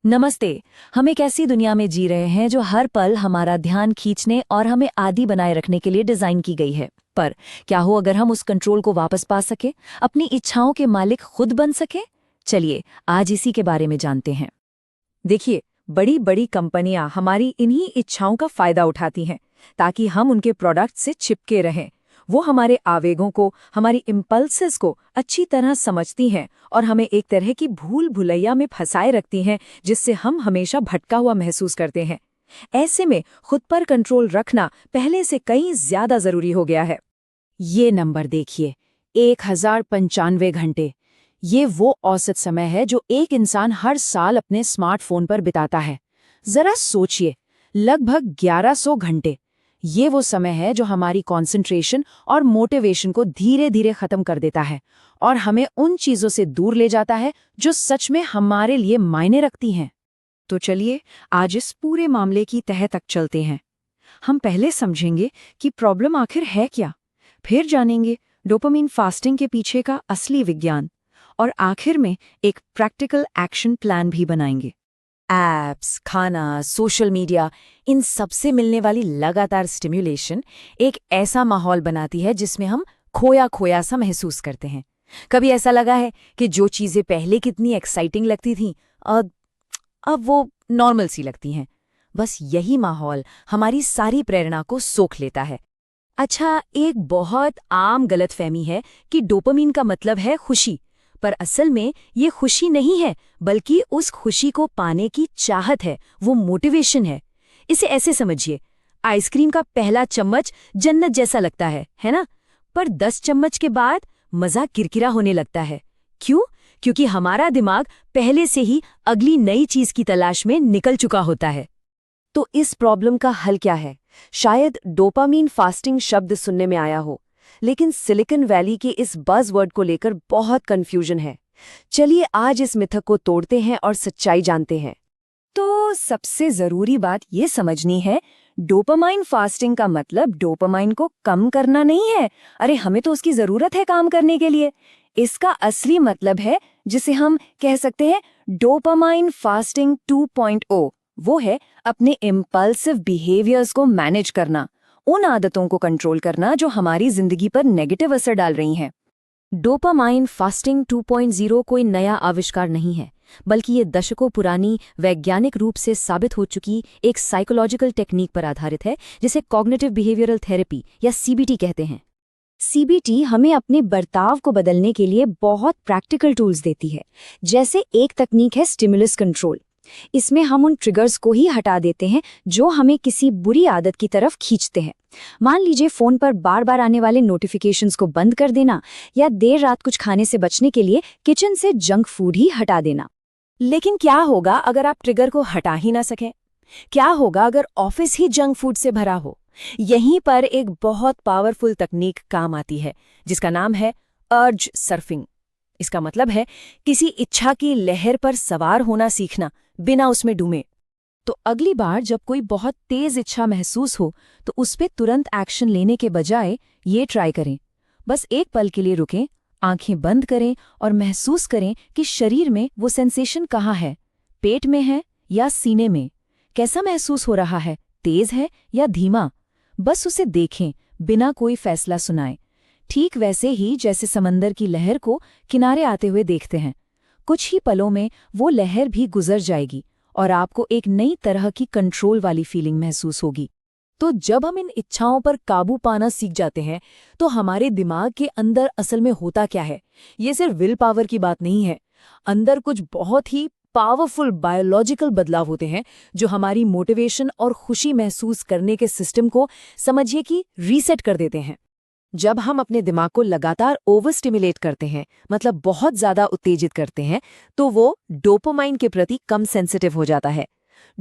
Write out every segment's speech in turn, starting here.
नमस्ते। हम एक ऐसी दुनिया में जी रहे हैं जो हर पल हमारा ध्यान खींचने और हमें आदी बनाए रखने के लिए डिजाइन की गई है। पर क्या हो अगर हम उस कंट्रोल को वापस पा सके, अपनी इच्छाओं के मालिक खुद बन सके? चलिए आज इसी के बारे में जानते हैं। देखिए, बड़ी बड़ी कंपनियां हमारी इन्हीं इच्छाओं का फायदा उठाती हैं ताकि हम उनके प्रोडक्ट से चिपके रहें। वो हमारे आवेगों को, हमारी इम्पल्सेस को अच्छी तरह समझती हैं और हमें एक तरह की भूल भुलैया में फंसाए रखती हैं, जिससे हम हमेशा भटका हुआ महसूस करते हैं। ऐसे में खुद पर कंट्रोल रखना पहले से कहीं ज्यादा जरूरी हो गया है। ये नंबर देखिए, 1095 घंटे। ये वो औसत समय है जो एक इंसान हर साल अपने स्मार्टफोन पर बिताता है। जरा सोचिए, लगभग 1100 घंटे। ये वो समय है जो हमारी कंसंट्रेशन और मोटिवेशन को धीरे धीरे खत्म कर देता है और हमें उन चीजों से दूर ले जाता है जो सच में हमारे लिए मायने रखती हैं। तो चलिए आज इस पूरे मामले की तह तक चलते हैं। हम पहले समझेंगे कि प्रॉब्लम आखिर है क्या, फिर जानेंगे डोपामिन फास्टिंग के पीछे का असली विज्ञान, और आखिर में एक प्रैक्टिकल एक्शन प्लान भी बनाएंगे। ऐप्स, खाना, सोशल मीडिया, इन सबसे मिलने वाली लगातार स्टिम्युलेशन एक ऐसा माहौल बनाती है जिसमें हम खोया खोया सा महसूस करते हैं। कभी ऐसा लगा है कि जो चीज़ें पहले कितनी एक्साइटिंग लगती थीं, अब वो नॉर्मल सी लगती हैं। बस यही माहौल हमारी सारी प्रेरणा को सोख लेता है। अच्छा, एक बहुत आम गलतफहमी है कि डोपामिन का मतलब है खुशी, पर असल में ये खुशी नहीं है, बल्कि उस खुशी को पाने की चाहत है, वो मोटिवेशन है। इसे ऐसे समझिए, आइसक्रीम का पहला चम्मच जन्नत जैसा लगता है ना? पर 10 चम्मच के बाद मज़ा किरकिरा होने लगता है। क्यों? क्योंकि हमारा दिमाग पहले से ही अगली नई चीज़ की तलाश में निकल चुका होता है। तो इस प्रॉब्लम का हल क्या है? शायद डोपामिन फास्टिंग शब्द सुनने में आया हो, लेकिन सिलिकॉन वैली के इस बज़वर्ड को लेकर बहुत कंफ्यूजन है। चलिए आज इस मिथक को तोड़ते हैं और सच्चाई जानते हैं। तो सबसे जरूरी बात ये समझनी है, डोपामाइन फास्टिंग का मतलब डोपामाइन को कम करना नहीं है। अरे हमें तो उसकी जरूरत है काम करने के लिए। इसका असली मतलब है, जिसे हम कह सकते हैं डोपामाइन फास्टिंग 2.0। वो है अपने इम्पल्सिव बिहेवियर्स को मैनेज करना, उन आदतों को कंट्रोल करना जो हमारी जिंदगी पर नेगेटिव असर डाल रही हैं। डोपामाइन फास्टिंग 2.0 कोई नया आविष्कार नहीं है, बल्कि ये दशकों पुरानी, वैज्ञानिक रूप से साबित हो चुकी एक साइकोलॉजिकल टेक्निक पर आधारित है, जिसे कॉग्निटिव बिहेवियरल थेरेपी या सीबीटी कहते हैं। सीबीटी हमें अपने बर्ताव को बदलने के लिए बहुत प्रैक्टिकल टूल्स देती है। जैसे एक तकनीक है स्टिमुलस कंट्रोल। इसमें हम उन ट्रिगर्स को ही हटा देते हैं जो हमें किसी बुरी आदत की तरफ खींचते हैं। मान लीजिए फोन पर बार बार आने वाले नोटिफिकेशंस को बंद कर देना, या देर रात कुछ खाने से बचने के लिए किचन से जंक फूड ही हटा देना। लेकिन क्या होगा अगर आप ट्रिगर को हटा ही ना सकें? क्या होगा अगर ऑफिस ही जंक फूड से भरा हो? यहीं पर एक बहुत पावरफुल तकनीक काम आती है, जिसका नाम है अर्ज सर्फिंग। इसका मतलब है किसी इच्छा की लहर पर सवार होना सीखना, बिना उसमें डूबे। तो अगली बार जब कोई बहुत तेज इच्छा महसूस हो, तो उस पे तुरंत एक्शन लेने के बजाय ये ट्राई करें। बस एक पल के लिए रुकें, आंखें बंद करें और महसूस करें कि शरीर में वो सेंसेशन कहाँ है। पेट में है या सीने में? कैसा महसूस हो रहा है? तेज है या धीमा? बस उसे देखें, बिना कोई फैसला सुनाए। ठीक वैसे ही जैसे समंदर की लहर को किनारे आते हुए देखते हैं। कुछ ही पलों में वो लहर भी गुजर जाएगी और आपको एक नई तरह की कंट्रोल वाली फीलिंग महसूस होगी। तो जब हम इन इच्छाओं पर काबू पाना सीख जाते हैं, तो हमारे दिमाग के अंदर असल में होता क्या है? ये सिर्फ विल पावर की बात नहीं है। अंदर कुछ बहुत ही पावरफुल बायोलॉजिकल बदलाव होते हैं जो हमारी मोटिवेशन और खुशी महसूस करने के सिस्टम को, समझिए कि, रीसेट कर देते हैं। जब हम अपने दिमाग को लगातार ओवर स्टिमुलेट करते हैं, मतलब बहुत ज्यादा उत्तेजित करते हैं, तो वो डोपामाइन के प्रति कम सेंसिटिव हो जाता है।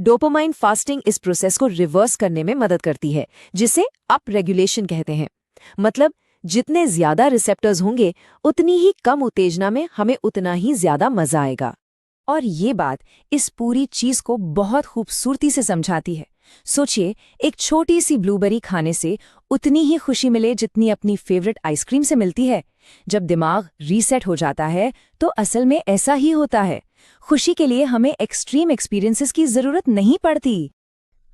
डोपामाइन फास्टिंग इस प्रोसेस को रिवर्स करने में मदद करती है, जिसे अप रेगुलेशन कहते हैं। मतलब जितने ज्यादा रिसेप्टर्स होंगे, उतनी ही कम उत्तेजना में हमें उतना ही ज्यादा मजा आएगा। और ये बात इस पूरी चीज को बहुत खूबसूरती से समझाती है। सोचिए, एक छोटी सी ब्लूबेरी खाने से उतनी ही खुशी मिले जितनी अपनी फेवरेट आइसक्रीम से मिलती है। जब दिमाग रीसेट हो जाता है, तो असल में ऐसा ही होता है। खुशी के लिए हमें एक्सट्रीम एक्सपीरियंसेस की जरूरत नहीं पड़ती।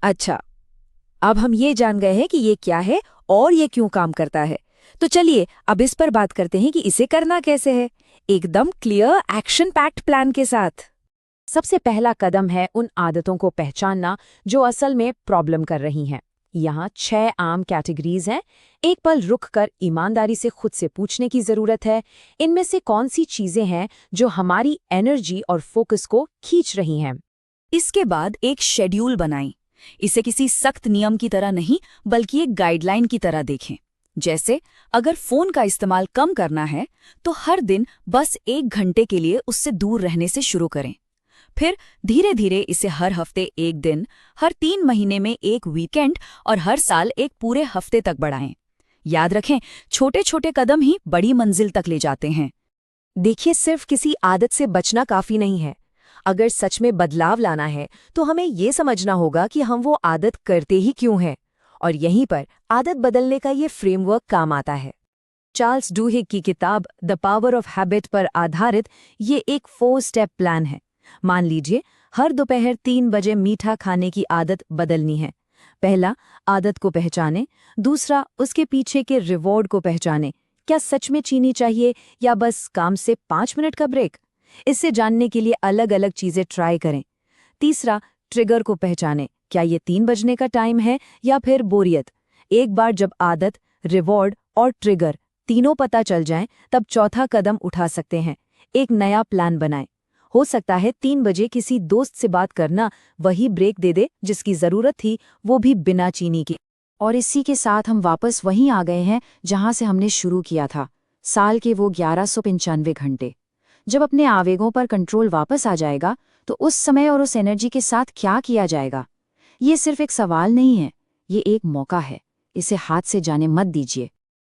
अच्छा, अब हम ये जान गए हैं कि ये क्या है और ये क्यों काम करता है। तो चलिए अब इस पर बात करते हैं कि इसे करना कैसे है, एकदम क्लियर एक्शन पैक्ड प्लान के साथ। सबसे पहला कदम है उन आदतों को पहचानना जो असल में प्रॉब्लम कर रही हैं। यहाँ 6 आम कैटेगरीज हैं। एक पल रुककर ईमानदारी से खुद से पूछने की जरूरत है, इनमें से कौन सी चीजें हैं जो हमारी एनर्जी और फोकस को खींच रही हैं। इसके बाद एक शेड्यूल बनाएं। इसे किसी सख्त नियम की तरह नहीं, बल्कि एक गाइडलाइन की तरह देखें। जैसे अगर फोन का इस्तेमाल कम करना है तो हर दिन बस 1 घंटे के लिए उससे दूर रहने से शुरू करें। फिर धीरे धीरे इसे हर हफ्ते 1 दिन, हर 3 महीने में 1 वीकेंड और हर साल 1 पूरे हफ्ते तक बढ़ाएं। याद रखें, छोटे छोटे कदम ही बड़ी मंजिल तक ले जाते हैं। देखिए, सिर्फ किसी आदत से बचना काफी नहीं है। अगर सच में बदलाव लाना है तो हमें ये समझना होगा कि हम वो आदत करते ही क्यों हैं, और यहीं पर आदत बदलने का ये फ्रेमवर्क काम आता है। चार्ल्स डूहिग की किताब द पावर ऑफ हैबिट पर आधारित ये एक 4 स्टेप प्लान है। मान लीजिए हर दोपहर 3 बजे मीठा खाने की आदत बदलनी है। पहला, आदत को पहचाने। दूसरा, उसके पीछे के रिवॉर्ड को पहचाने। क्या सच में चीनी चाहिए या बस काम से 5 मिनट का ब्रेक? इससे जानने के लिए अलग अलग चीजें ट्राई करें। तीसरा, ट्रिगर को पहचाने। क्या ये 3 बजने का टाइम है या फिर बोरियत? एक बार जब आदत, रिवॉर्ड और ट्रिगर तीनों पता चल जाएं, तब चौथा कदम उठा सकते हैं। एक नया प्लान बनाएं। हो सकता है 3 बजे किसी दोस्त से बात करना वही ब्रेक दे दे जिसकी जरूरत थी, वो भी बिना चीनी के। और इसी के साथ हम वापस वहीं आ गए हैं जहां से हमने शुरू किया था, साल के वो 1195 घंटे। जब अपने आवेगों पर कंट्रोल वापस आ जाएगा तो उस समय और उस एनर्जी के साथ क्या किया जाएगा? ये सिर्फ एक सवाल नहीं है, ये एक मौका है। इसे हाथ से जाने मत दीजिए।